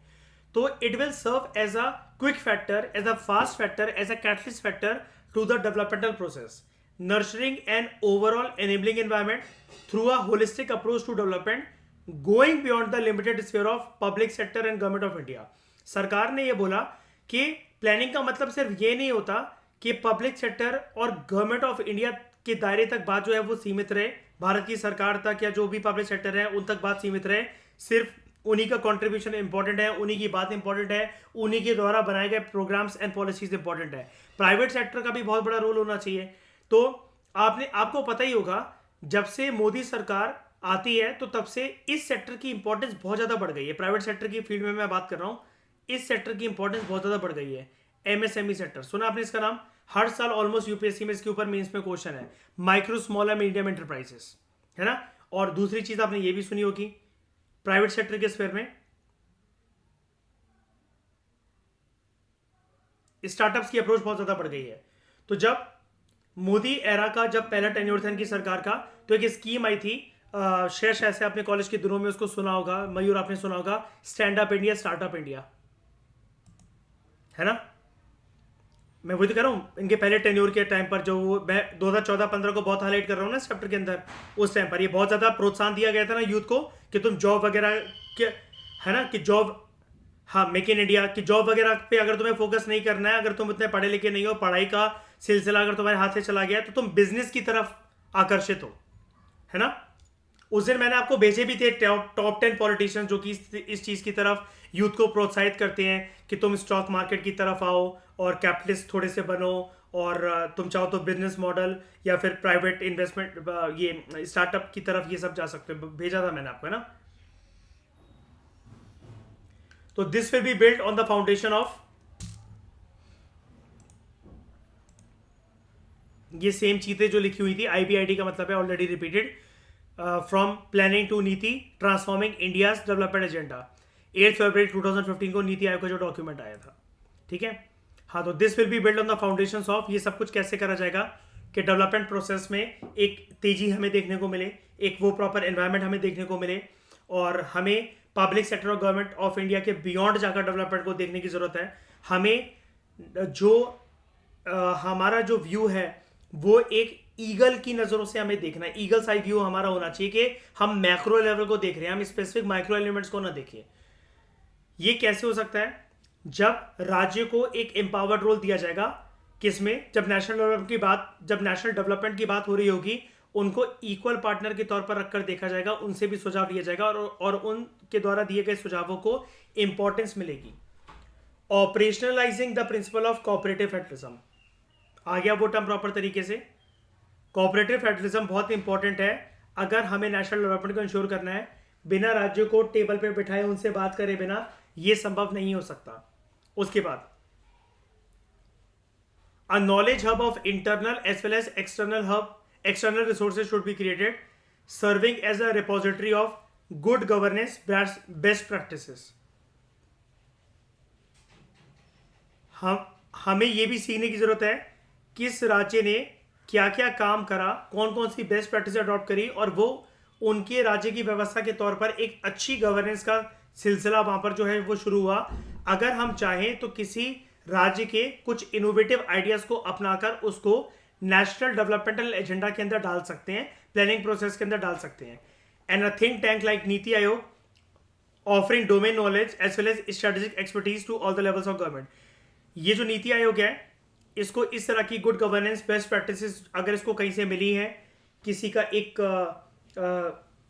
तो it will serve as a quick factor, as a fast factor, as a catalyst factor to the developmental process, nurturing an overall enabling environment through a holistic approach to development, going beyond the limited sphere of public sector and government of India। सरकार ने ये बोला कि planning का मतलब सिर्फ ये नहीं होता कि पब्लिक सेक्टर और गवर्नमेंट ऑफ इंडिया के दायरे तक बात जो है वो सीमित रहे, भारत की सरकार तक या जो भी पब्लिक सेक्टर है उन तक बात सीमित रहे, सिर्फ उन्हीं का कंट्रीब्यूशन इंपॉर्टेंट है, उन्हीं की बात इंपॉर्टेंट है, उन्हीं के द्वारा बनाए गए प्रोग्राम्स एंड पॉलिसीज इंपॉर्टेंट है। प्राइवेट सेक्टर का भी बहुत बड़ा रोल होना चाहिए। तो आपको पता ही होगा, जब से मोदी सरकार आती है तो तब से इस सेक्टर की इंपॉर्टेंस बहुत ज्यादा बढ़ गई है। प्राइवेट सेक्टर की फील्ड में मैं बात कर रहा हूं, इस सेक्टर की इंपॉर्टेंस बहुत ज्यादा बढ़ गई है। एमएसएमई सेक्टर सुना आपने इसका नाम? हर साल ऑलमोस्ट यूपीएससी में इसके ऊपर मेंस में क्वेश्चन है, micro small and medium enterprises, है ना। और दूसरी चीज आपने ये भी सुनी होगी, प्राइवेट सेक्टर के स्फेयर में स्टार्टअप्स की अप्रोच बहुत ज्यादा बढ़ गई है। तो जब मोदी एरा का जब पहला टेन्योर था इनकी सरकार का, तो एक स्कीम आई थी, शेष ऐसे अपने कॉलेज के दिनों में उसको सुना होगा, मयूर आपने सुना होगा, stand up India startup India, है ना। मैं वही तो कह रहा हूं, इनके पहले टेन्योर के टाइम पर, जो मैं 2014-15 को बहुत हाईलाइट कर रहा हूं ना इस चैप्टर के अंदर, उस टाइम पर ये बहुत ज्यादा प्रोत्साहन दिया गया था ना यूथ को कि तुम जॉब वगैरह के, है ना, कि जॉब, हाँ, मेक इन इंडिया की जॉब वगैरह पे अगर तुम्हें फोकस नहीं करना है, अगर तुम इतने पढ़े लिखे नहीं हो, पढ़ाई का सिलसिला अगर तुम्हारे हाथ से चला गया तो तुम बिजनेस की तरफ आकर्षित हो, है ना। उस दिन मैंने आपको भेजे भी थे टॉप 10 पॉलिटिशियन जो कि इस चीज की तरफ यूथ को प्रोत्साहित करते हैं कि तुम स्टॉक मार्केट की तरफ आओ और कैपिटलिस्ट थोड़े से बनो, और तुम चाहो तो बिजनेस मॉडल या फिर प्राइवेट इन्वेस्टमेंट, ये स्टार्टअप की तरफ ये सब जा सकते हो। भेजा था मैंने आपको, है ना। तो this will be build on the foundation of, ये सेम चीजें जो लिखी हुई थी, आईपीआईडी का मतलब है already repeated, from planning to NITI transforming India's development agenda, 8 फरवरी 2015 को नीति आयोग का जो डॉक्यूमेंट आया था, ठीक है। हाँ, तो this will be build on the foundation of, ये सब कुछ कैसे करा जाएगा कि डेवलपमेंट प्रोसेस में एक तेजी हमें देखने को मिले, एक वो प्रॉपर एनवायरनमेंट हमें देखने को मिले, और हमें पब्लिक सेक्टर और गवर्नमेंट ऑफ इंडिया के बियॉन्ड जाकर डेवलपमेंट को देखने की जरूरत है। हमें जो हमारा जो व्यू है वो एक ईगल की नजरों से हमें देखना है, ईगल साइड व्यू हमारा होना चाहिए कि हम मैक्रो लेवल को देख रहे हैं, हम स्पेसिफिक माइक्रो एलिमेंट्स को ना देखें। ये कैसे हो सकता है? जब राज्य को एक एम्पावर्ड रोल दिया जाएगा, किसमें? जब नेशनल डेवलपमेंट की बात हो रही होगी, उनको इक्वल पार्टनर के तौर पर रखकर देखा जाएगा, उनसे भी सुझाव लिया जाएगा, और उनके द्वारा दिए गए सुझावों को इंपॉर्टेंस मिलेगी। Operationalising the principle of cooperative federalism, आ गया वो टर्म प्रॉपर तरीके से। कोऑपरेटिव फेडरलिज्म बहुत इंपॉर्टेंट है अगर हमें नेशनल डेवलपमेंट को इंश्योर करना है। बिना राज्यों को टेबल पे बिठाए उनसे बात करे बिना ये संभव नहीं हो सकता। उसके बाद a knowledge hub of internal as well as external resources should be created, serving as a repository of good governance best practices। हमें यह भी सीखने की जरूरत है किस राज्य ने क्या क्या काम करा, कौन कौन सी बेस्ट प्रैक्टिस अडॉप्ट करी, और वो उनके राज्य की व्यवस्था के तौर पर एक अच्छी गवर्नेंस का सिलसिला वहां पर जो है वो शुरू हुआ। अगर हम चाहें तो किसी राज्य के कुछ इनोवेटिव आइडियाज को अपनाकर उसको नेशनल डेवलपमेंटल एजेंडा के अंदर डाल सकते हैं। प्लानिंग प्रोसेस के अंदर डाल सकते हैं. And a think tank like NITI Aayog offering domain knowledge as well as strategic expertise to all the levels of government. ये जो नीति आयोग है, इसको इस तरह की गुड गवर्नेंस बेस्ट प्रैक्टिसेस अगर इसको कहीं से मिली है, किसी का एक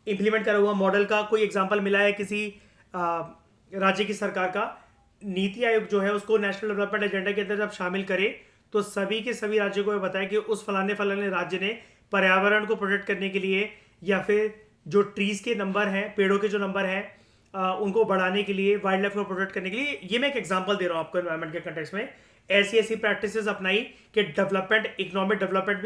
इम्प्लीमेंट करा हुआ मॉडल का कोई एग्जांपल मिला है किसी राज्य की सरकार का, नीति आयोग जो है उसको नेशनल डेवलपमेंट एजेंडा के अंदर जब शामिल करे तो सभी के सभी राज्यों को बताया कि उस फलाने फलाने राज्य ने पर्यावरण को प्रोटेक्ट करने के लिए या फिर जो ट्रीज के नंबर हैं, पेड़ों के जो नंबर हैं, उनको बढ़ाने के लिए, वाइल्ड लाइफ को प्रोटेक्ट करने के लिए, ये मैं एक एग्जांपल दे रहा हूँ आपको एनवायरमेंट के कंटेक्स्ट में, ऐसी ऐसी प्रैक्टिसेस अपनाई कि डेवलपमेंट, इकोनॉमिक डेवलपमेंट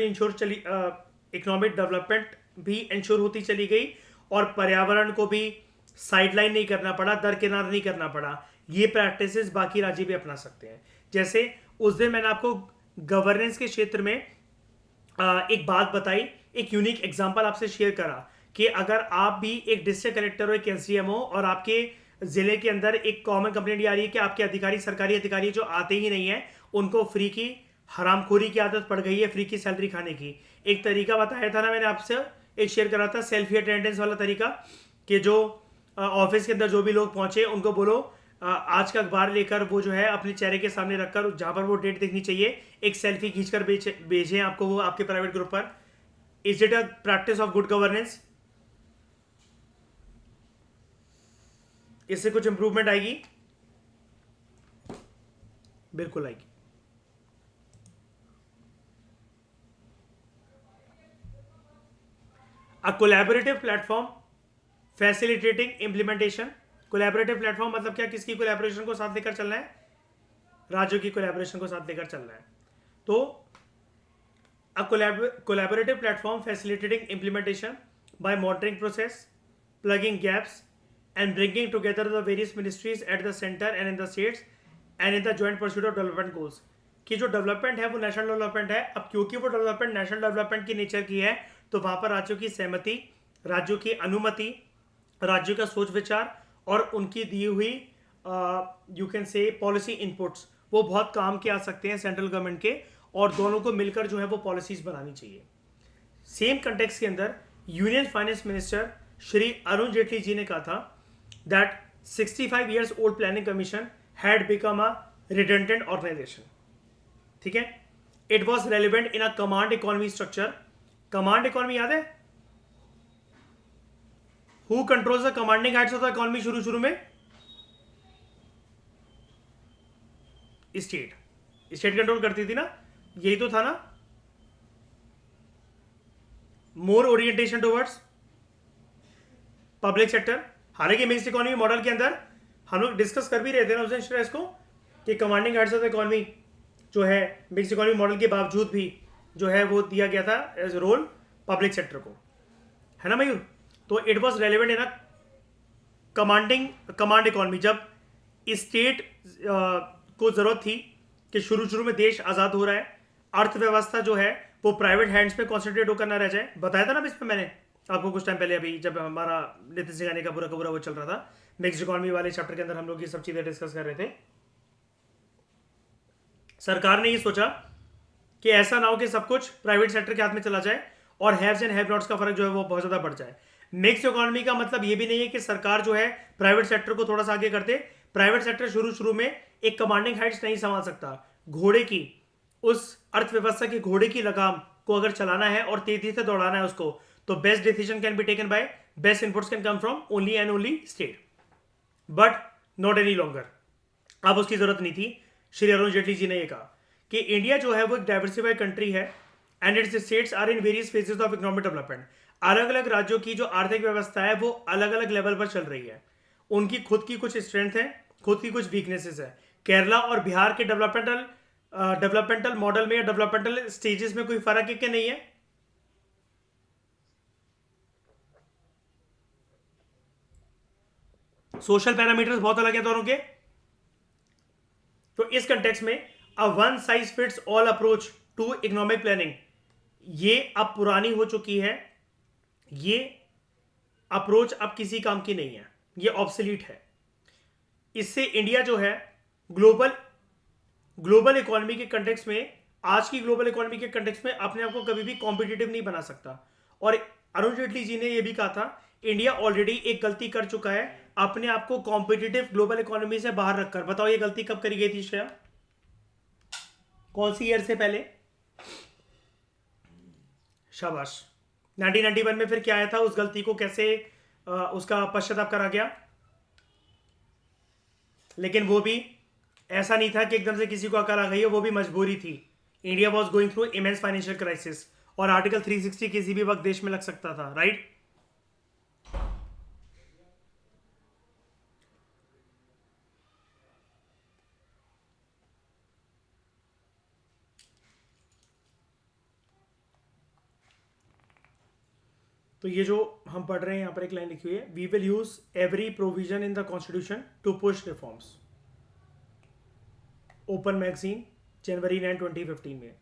भी इंश्योर होती चली गई और पर्यावरण को भी साइडलाइन नहीं करना पड़ा, दरकिनार नहीं करना पड़ा. ये प्रैक्टिसेस बाकी राज्य भी अपना सकते हैं. जैसे उस दिन मैंने आपको गवर्नेंस के क्षेत्र में एक बात बताई, एक यूनिक एग्जांपल आपसे शेयर करा कि अगर आप भी एक डिस्ट्रिक्ट कलेक्टर हो, एक एसडीएम हो और आपके जिले के अंदर एक कॉमन कंप्लेंट आ रही है कि आपके अधिकारी, सरकारी अधिकारी जो आते ही नहीं है, उनको फ्री की हरामखोरी की आदत पड़ गई है, फ्री की सैलरी खाने की. एक तरीका बताया था ना मैंने आपसे, एक शेयर करा था सेल्फी अटेंडेंस वाला तरीका, कि जो ऑफिस के अंदर जो भी लोग पहुंचे उनको बोलो आज का अखबार लेकर वो जो है अपने चेहरे के सामने रखकर जहां पर वो डेट दिखनी चाहिए एक सेल्फी खींचकर भेजें आपको वो आपके प्राइवेट ग्रुप पर. Is it a practice of good governance? इससे कुछ इंप्रूवमेंट आएगी? बिल्कुल आएगी. अ collaborative platform facilitating implementation. Collaborative platform मतलब क्या? किसकी कोलैबोरेशन को साथ लेकर चलना है? राज्यों की कोलैबोरेशन को साथ लेकर चलना है. तो a collaborative platform facilitating implementation by monitoring process, plugging gaps and bringing together the various ministries at the center and in the states and in the joint pursuit of development goals. कि जो development है वो national development है. अब क्योंकि वो development national development की nature की है तो वहां पर राज्यों की सहमति, राज्यों की अनुमति, राज्यों का सोच विचार और उनकी दी हुई you can say policy inputs वो बहुत काम के आ सकते हैं सेंट्रल गवर्नमेंट के, और दोनों को मिलकर जो है वो पॉलिसीज बनानी चाहिए. सेम कंटेक्स्ट के अंदर union finance minister Shri Arun Jaitley ji ने कहा था that 65 years old planning commission had become a redundant organization. ठीक है, it was relevant in a command economy structure. command economy याद है? Who controls the commanding heights of the economy? शुरू में state control करती थी ना, यही तो था ना. मोर ओरिएंटेशन टुवर्ड्स पब्लिक सेक्टर. हालांकि मिक्स्ड इकोनॉमी मॉडल के अंदर हम लोग डिस्कस कर भी रहे थे ना उस दिन स्ट्रेस को कि कमांडिंग हेड्स ऑफ इकोनॉमी जो है मिक्स्ड इकोनॉमी मॉडल के बावजूद भी जो है वो दिया गया था एज रोल पब्लिक सेक्टर को, है ना मयूर. तो it was relevant in a command economy जब स्टेट को जरूरत थी कि शुरू में देश आज़ाद हो रहा है, अर्थव्यवस्था जो है वो प्राइवेट हैंड्स पे कॉन्सेंट्रेट होकर ना रह जाए. बताया था ना इस पर मैंने आपको कुछ टाइम पहले, अभी जब हमारा नितिन सिंघानिया का पूरा वो चल रहा था मिक्स्ड इकोनॉमी वाले चैप्टर के अंदर हम लोग ये सब चीजें डिस्कस कर रहे थे. सरकार ने ये सोचा कि ऐसा ना हो कि सब कुछ प्राइवेट सेक्टर के हाथ में चला जाए और हैव्स एंड हैव नॉट्स का फर्क जो है वो बहुत ज्यादा बढ़ जाए. मिक्स्ड इकोनॉमी का मतलब ये भी नहीं है कि सरकार जो है प्राइवेट सेक्टर को थोड़ा सा आगे करते. प्राइवेट सेक्टर शुरू में एक कमांडिंग हाइट्स नहीं संभाल सकता. घोड़े की, उस अर्थव्यवस्था की घोड़े की लगाम को अगर चलाना है और तेजी से दौड़ाना है उसको, तो best decision can be taken by, best inputs can come from only and only state, but not any longer. अब उसकी जरूरत नहीं थी. श्री अरुण जेटली जी ने यह कहा कि इंडिया जो है वो एक डाइवर्सिफाइड कंट्री है and its states are in various phases of economic development. अलग अलग राज्यों की जो आर्थिक व्यवस्था है वो अलग अलग लेवल पर चल रही है. उनकी खुद की कुछ स्ट्रेंथ है, खुद की कुछ वीकनेसेस है. केरला और बिहार के डेवलपमेंटल मॉडल में या डेवलपमेंटल स्टेजेस में कोई फर्क है कि नहीं है? सोशल पैरामीटर्स बहुत अलग है दोनों के. तो इस कंटेक्स्ट में a one size fits all approach to economic planning ये अब पुरानी हो चुकी है. ये अप्रोच अब किसी काम की नहीं है, ये ऑब्सोलीट है. इससे इंडिया जो है ग्लोबल इकोनॉमी के कंटेक्स्ट में, आज की ग्लोबल इकोनॉमी के कंटेक्स्ट में अपने आप को कभी भी कॉम्पिटिटिव नहीं बना सकता. और अरुण जेटली जी ने यह भी कहा था, इंडिया ऑलरेडी एक गलती कर चुका है, अपने आप को कॉम्पिटिटिव ग्लोबल इकोनॉमी से बाहर रखकर। बताओ ये गलती कब करी गई थी श्रेया, कौन सी ईयर से पहले? शाबाश। 1991 में फिर क्या आया था, उस गलती को कैसे उसका पश्चाताप करा गया? लेकिन वो भी ऐसा नहीं था कि एकदम से किसी को अकल आ गई है, वो भी मजबूरी थी। India was going through immense financial crisis, और आर्टिकल 360 किसी भी वक्त देश में लग सकता था, राइट? तो ये जो हम पढ़ रहे हैं, यहां पर एक लाइन लिखी हुई है, we will use every provision in the constitution to push reforms. Open magazine, January 9 2015 में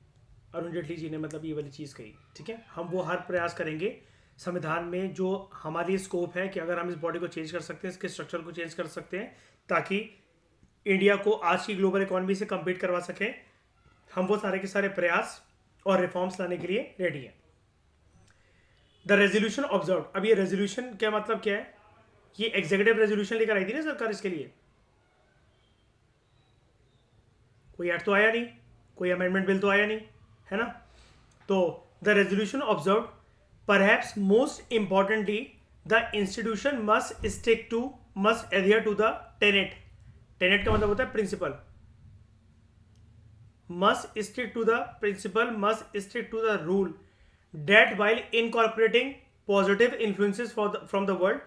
अरुण जेटली जी ने मतलब ये वाली चीज़ कही। ठीक है, हम वो हर प्रयास करेंगे संविधान में जो हमारी स्कोप है कि अगर हम इस बॉडी को चेंज कर सकते हैं, इसके स्ट्रक्चर को चेंज कर सकते हैं, ताकि इंडिया को आज की ग्लोबल इकोनॉमी से कम्पीट करवा सकें, हम वो सारे के सारे प्रयास और रिफॉर्म्स लाने के लिए रेडी हैं। द रेजोल्यूशन ऑब्जर्व, अब ये रेजोल्यूशन क्या मतलब क्या है? ये एग्जीक्यूटिव रेजोल्यूशन लेकर आई थी ना सरकार इसके लिए, कोई एक्ट तो आया नहीं, कोई अमेंडमेंट बिल तो आया नहीं, है ना? तो the resolution observe, perhaps most importantly, the institution must adhere to the tenet. Tenet का मतलब होता है principle. Must stick to the principle, must stick to the rule, that while incorporating positive influences from the world.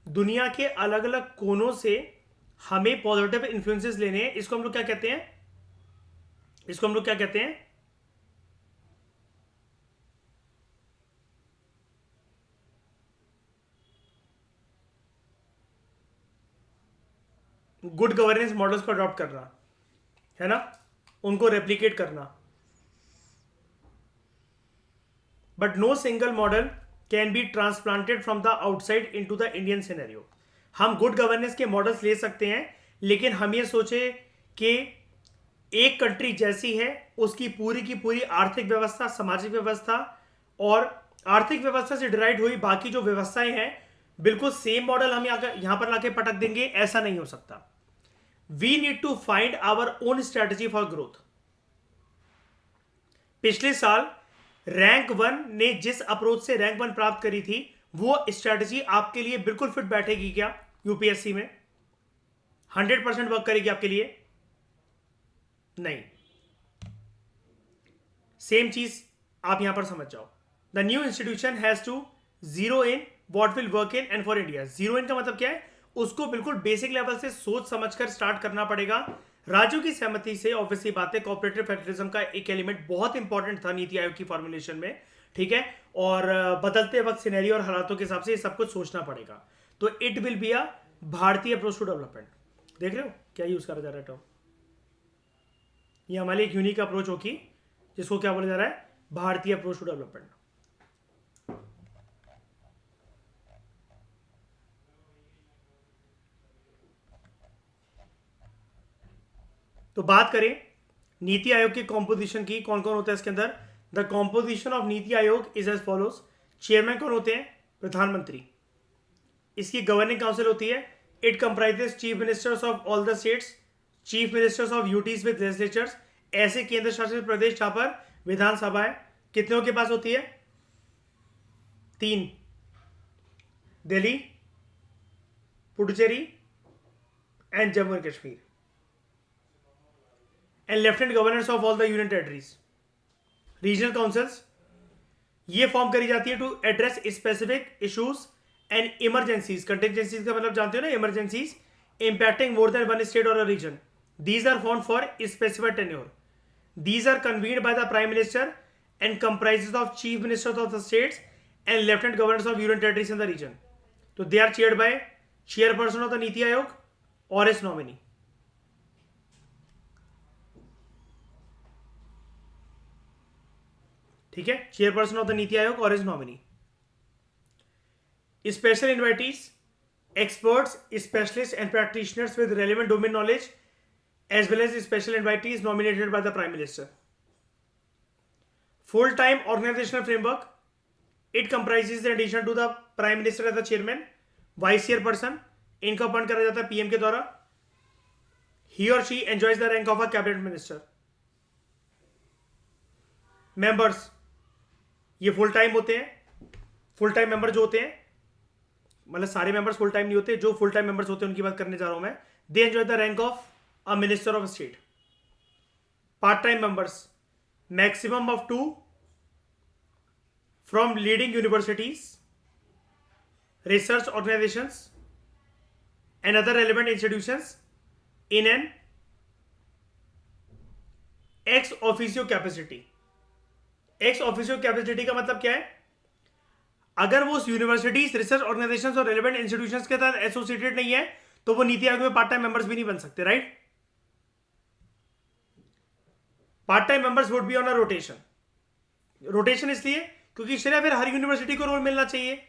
दुनिया के अलग अलग कोनों से हमें पॉजिटिव इन्फ्लुएंसेस लेने हैं। इसको हम लोग क्या कहते हैं? इसको हम लोग क्या कहते हैं? गुड गवर्नेंस मॉडल्स को अडॉप्ट करना, है ना, उनको रेप्लिकेट करना। But no single model can be transplanted from the outside into the Indian scenario. हम गुड गवर्नेंस के मॉडल्स ले सकते हैं, लेकिन हम ये सोचे कि एक कंट्री जैसी है, उसकी की पूरी आर्थिक व्यवस्था, सामाजिक व्यवस्था और आर्थिक व्यवस्था से डिराइव हुई बाकी जो व्यवस्थाएं हैं, बिल्कुल सेम मॉडल हम यहां पर लाके पटक देंगे, ऐसा नहीं हो सकता। We need to find our own strategy for growth. पिछले साल रैंक 1 ने जिस अप्रोच से रैंक 1 प्राप्त करी थी, वो स्ट्रेटजी आपके लिए बिल्कुल फिट बैठेगी क्या यूपीएससी में? 100% वर्क करेगी आपके लिए? नहीं। सेम चीज आप यहां पर समझ जाओ। The new institution has to zero in what will work in and for India. Zero in का मतलब क्या है? उसको बिल्कुल बेसिक लेवल से सोच समझकर स्टार्ट करना पड़ेगा। राज्यों की सहमति से, ऑब्वियसली बात है, कोऑपरेटिव फेडरलिज्म का एक एलिमेंट बहुत इंपॉर्टेंट था नीति आयोग की फॉर्मुलेशन में। ठीक है, और बदलते वक्त सिनेरियो और हालातों के हिसाब से ये सब कुछ सोचना पड़ेगा। तो इट विल बी अ भारतीय अप्रोच टू डेवलपमेंट। देख रहे हो क्या यूज करा जा रहा है टर्म? ये हमारे एक यूनिक अप्रोच होगी, जिसको क्या बोला जा रहा है? भारतीय अप्रोच टू डेवलपमेंट। तो बात करें नीति आयोग के कॉम्पोजिशन की, कौन कौन होता है इसके अंदर? द कॉम्पोजिशन ऑफ नीति आयोग इज एज फॉलोज। चेयरमैन कौन होते हैं? प्रधानमंत्री। इसकी गवर्निंग काउंसिल होती है। It comprises chief ministers of all the states, chief ministers of UTs with legislatures, ऐसे केंद्र शासित प्रदेश जहां पर विधानसभा है। कितनों के पास होती है? 3, Delhi, Puducherry and Jammu and Kashmir. And lieutenant governors of all the union territories. Regional councils ये फॉर्म करी जाती है to address specific issues and emergencies. Contingencies का मतलब जानते हो ना, emergencies impacting more than one state or a region. These are formed for specified tenure. These are convened by the Prime Minister and comprises of Chief Ministers of the states and Lieutenant Governors of Union Territories in the region. So they are chaired by Chairperson of the Niti Aayog or his nominee. ठीक है, chairperson of the NITI Aayog और is nominee. Special invitees, experts, specialists and practitioners with relevant domain knowledge, as well as special invitees nominated by the Prime Minister. Full-time organizational framework, it comprises in addition to the prime minister as the chairman, vice chairperson, इनको appoint करा जाता है PM के द्वारा. He और she enjoys the rank of a cabinet minister. Members ये full time होते हैं. फुल टाइम मेंबर जो होते हैं, मतलब सारे मेंबर्स फुल टाइम नहीं होते, जो फुल टाइम मेंबर्स होते हैं उनकी बात करने जा रहा हूं मैं. They enjoy the rank of a minister of state. Part time members maximum of 2 from leading universities, research organisations and other relevant institutions in an ex officio capacity. ex officio capacity का मतलब क्या है? अगर वो universities, research organisations और relevant institutions के साथ associated नहीं है तो वो नीति आयोग में पार्ट टाइम मेंबर्स भी नहीं बन सकते, right? Part time members would be on a rotation. Rotation इसलिए क्योंकि श्रेया फिर हर यूनिवर्सिटी को रोल मिलना चाहिए.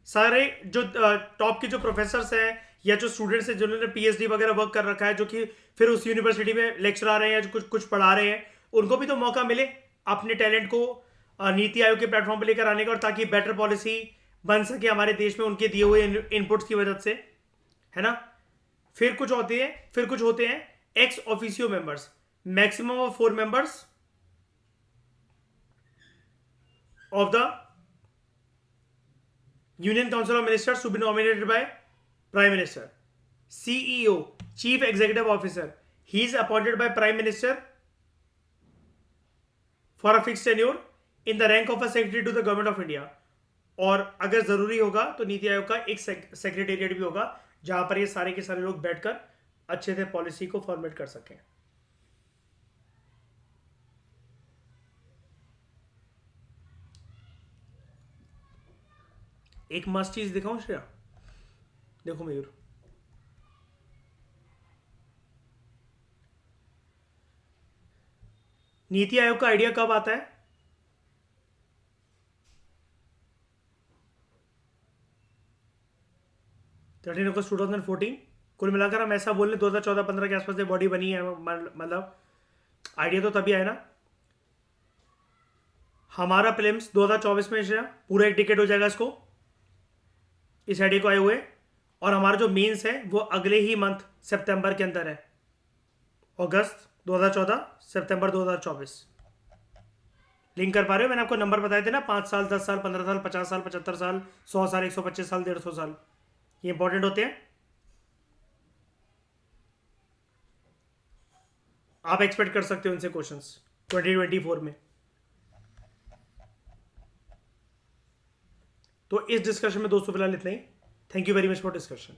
सारे जो टॉप के जो प्रोफेसर्स हैं या जो स्टूडेंट्स हैं जिन्होंने पीएचडी वगैरह वर्क कर रखा है, जो कि फिर उस यूनिवर्सिटी में लेक्चर आ रहे हैं या जो कुछ कुछ पढ़ा रहे हैं, उनको भी तो मौका मिले अपने टैलेंट को नीति आयोग के प्लेटफॉर्म पर लेकर आने का, और ताकि बेटर पॉलिसी बन सके हमारे देश में उनके दिए हुए इनपुट्स की वजह से, है ना. फिर कुछ होते हैं ex officio members. Maximum of 4 members of the Union Council of Ministers to be nominated by Prime Minister. CEO, Chief Executive Officer, he is appointed by Prime Minister for a fixed tenure in the rank of a secretary to the Government of India. और अगर जरूरी होगा तो नीति आयोग का एक secretariat भी होगा जहां पर ये सारे के सारे लोग बैठकर अच्छे से पॉलिसी को फॉर्मेट कर सकें. एक मस्त चीज दिखाऊं श्रेया, देखो मयूर, नीति आयोग का आइडिया कब आता है? 13 अगस्त 2014. कुल मिलाकर हम ऐसा बोल लें 2014-15 के आसपास बॉडी बनी है. मतलब आइडिया तो तभी आया ना. हमारा प्रीलिम्स 2024 में श्रेया पूरा एक डिकेड हो जाएगा इसको, इस आइडिया को आए हुए. और हमारा जो मेंस है वो अगले ही मंथ सितंबर के अंदर है. अगस्त 2014, सितंबर 2024. लिंक कर पा रहे हो? मैंने आपको नंबर बताए थे ना, 5 साल, 10 साल, 15 साल, 50 साल, 75 साल, 100 साल, 125 साल, 150 साल. ये इंपॉर्टेंट होते हैं. आप एक्सपेक्ट कर सकते हो इनसे क्वेश्चंस 2024 में. तो इस डिस्कशन में दोस्तों फिलहाल इतना ही. Thank you very much for discussion.